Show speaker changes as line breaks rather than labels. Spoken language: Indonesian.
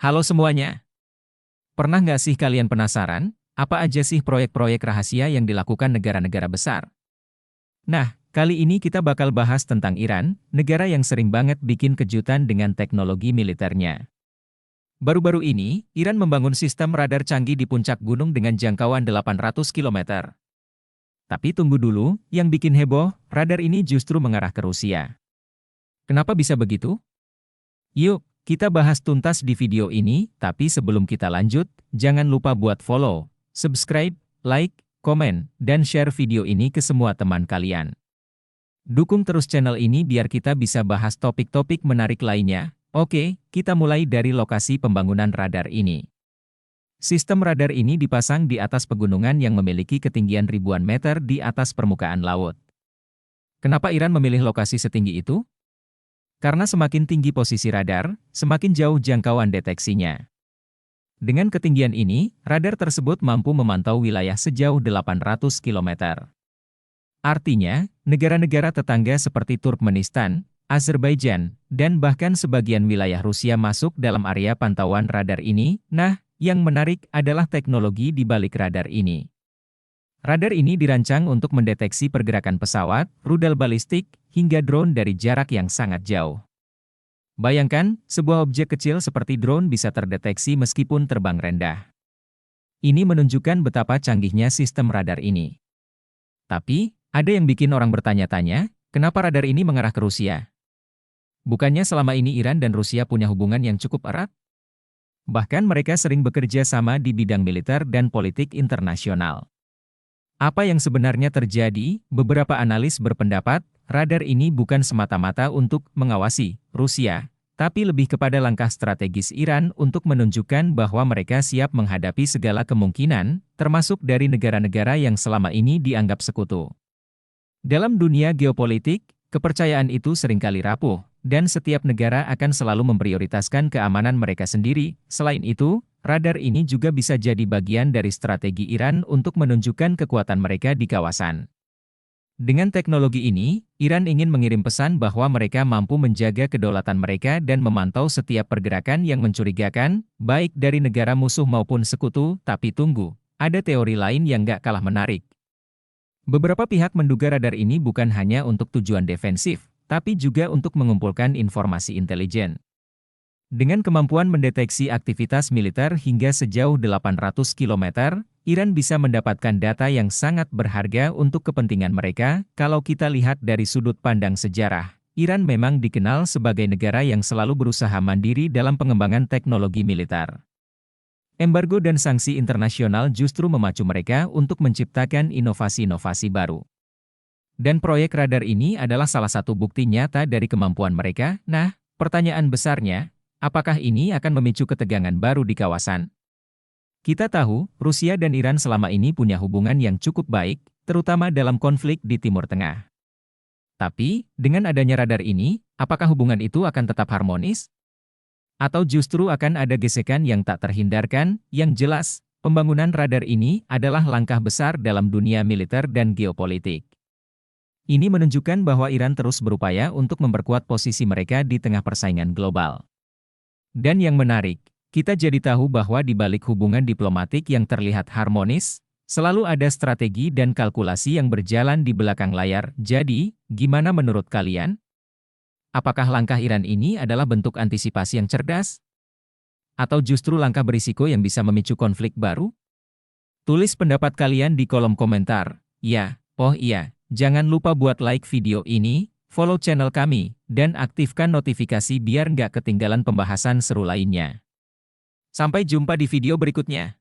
Halo semuanya, pernah nggak sih kalian penasaran, apa aja sih proyek-proyek rahasia yang dilakukan negara-negara besar? Nah, kali ini kita bakal bahas tentang Iran, negara yang sering banget bikin kejutan dengan teknologi militernya. Baru-baru ini, Iran membangun sistem radar canggih di puncak gunung dengan jangkauan 800 km. Tapi tunggu dulu, yang bikin heboh, radar ini justru mengarah ke Rusia. Kenapa bisa begitu? Yuk, kita bahas tuntas di video ini, tapi sebelum kita lanjut, jangan lupa buat follow, subscribe, like, komen, dan share video ini ke semua teman kalian. Dukung terus channel ini biar kita bisa bahas topik-topik menarik lainnya. Oke, kita mulai dari lokasi pembangunan radar ini. Sistem radar ini dipasang di atas pegunungan yang memiliki ketinggian ribuan meter di atas permukaan laut. Kenapa Iran memilih lokasi setinggi itu? Karena semakin tinggi posisi radar, semakin jauh jangkauan deteksinya. Dengan ketinggian ini, radar tersebut mampu memantau wilayah sejauh 800 km. Artinya, negara-negara tetangga seperti Turkmenistan, Azerbaijan, dan bahkan sebagian wilayah Rusia masuk dalam area pantauan radar ini. Nah, yang menarik adalah teknologi di balik radar ini. Radar ini dirancang untuk mendeteksi pergerakan pesawat, rudal balistik, hingga drone dari jarak yang sangat jauh. Bayangkan, sebuah objek kecil seperti drone bisa terdeteksi meskipun terbang rendah. Ini menunjukkan betapa canggihnya sistem radar ini. Tapi, ada yang bikin orang bertanya-tanya, kenapa radar ini mengarah ke Rusia? Bukannya selama ini Iran dan Rusia punya hubungan yang cukup erat? Bahkan mereka sering bekerja sama di bidang militer dan politik internasional. Apa yang sebenarnya terjadi? Beberapa analis berpendapat, radar ini bukan semata-mata untuk mengawasi Rusia, tapi lebih kepada langkah strategis Iran untuk menunjukkan bahwa mereka siap menghadapi segala kemungkinan, termasuk dari negara-negara yang selama ini dianggap sekutu. Dalam dunia geopolitik, kepercayaan itu seringkali rapuh, dan setiap negara akan selalu memprioritaskan keamanan mereka sendiri. Selain itu, radar ini juga bisa jadi bagian dari strategi Iran untuk menunjukkan kekuatan mereka di kawasan. Dengan teknologi ini, Iran ingin mengirim pesan bahwa mereka mampu menjaga kedaulatan mereka dan memantau setiap pergerakan yang mencurigakan, baik dari negara musuh maupun sekutu. Tapi tunggu, ada teori lain yang gak kalah menarik. Beberapa pihak menduga radar ini bukan hanya untuk tujuan defensif, tapi juga untuk mengumpulkan informasi intelijen. Dengan kemampuan mendeteksi aktivitas militer hingga sejauh 800 km, Iran bisa mendapatkan data yang sangat berharga untuk kepentingan mereka. Kalau kita lihat dari sudut pandang sejarah, Iran memang dikenal sebagai negara yang selalu berusaha mandiri dalam pengembangan teknologi militer. Embargo dan sanksi internasional justru memacu mereka untuk menciptakan inovasi-inovasi baru. Dan proyek radar ini adalah salah satu bukti nyata dari kemampuan mereka. Nah, pertanyaan besarnya, apakah ini akan memicu ketegangan baru di kawasan? Kita tahu, Rusia dan Iran selama ini punya hubungan yang cukup baik, terutama dalam konflik di Timur Tengah. Tapi, dengan adanya radar ini, apakah hubungan itu akan tetap harmonis? Atau justru akan ada gesekan yang tak terhindarkan? Yang jelas, pembangunan radar ini adalah langkah besar dalam dunia militer dan geopolitik. Ini menunjukkan bahwa Iran terus berupaya untuk memperkuat posisi mereka di tengah persaingan global. Dan yang menarik, kita jadi tahu bahwa di balik hubungan diplomatik yang terlihat harmonis, selalu ada strategi dan kalkulasi yang berjalan di belakang layar. Jadi, gimana menurut kalian? Apakah langkah Iran ini adalah bentuk antisipasi yang cerdas? Atau justru langkah berisiko yang bisa memicu konflik baru? Tulis pendapat kalian di kolom komentar. Ya, oh iya, jangan lupa buat like video ini, follow channel kami, dan aktifkan notifikasi biar nggak ketinggalan pembahasan seru lainnya. Sampai jumpa di video berikutnya.